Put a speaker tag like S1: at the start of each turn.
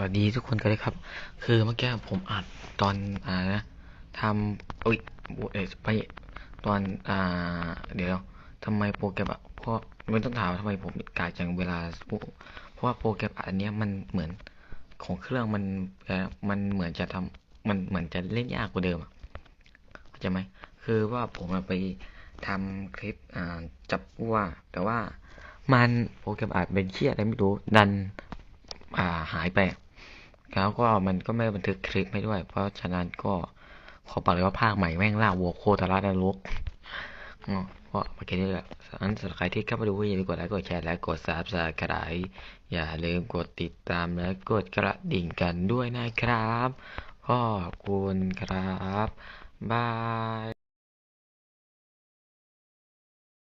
S1: สดีทุกคนกันเลยครับคือเมื่อกี้ผมอัดตอนนะทำอุ้ยไปตอนเดี๋ยวทำไมโปรแกรมอะเพราะไม่ต้องถามว่าทำไมผมกาจังเวลาเพราะว่าโปรแกรมอันเนี้ยมันเหมือนของเครื่องมันเหมือนจะทำมันเหมือนจะเล่นยากกว่าเดิมอะเข้าใจไหมคือว่าผมไปทำคลิปจับวัวแต่ว่ามันโปรแกรมอัดเป็นเชี่ยอะไรไม่รู้ดันหายไปแล้วก็มันก็ไม่บันทึกคลิปให้ด้วยเพราะฉะนั้นก็ขอบอกเลยว่าภาคใหม่แม่งล่าวัวโคตรละนรกก็มาแค่นี้แหละอันสำหรับใครที่เข้ามาดูอย่าลืมกดไลค์กดแชร์และกด Subscribe อย่าลืมกดติดตามและกดกระดิ่งกันด้วยนะครับขอบคุณครับบาย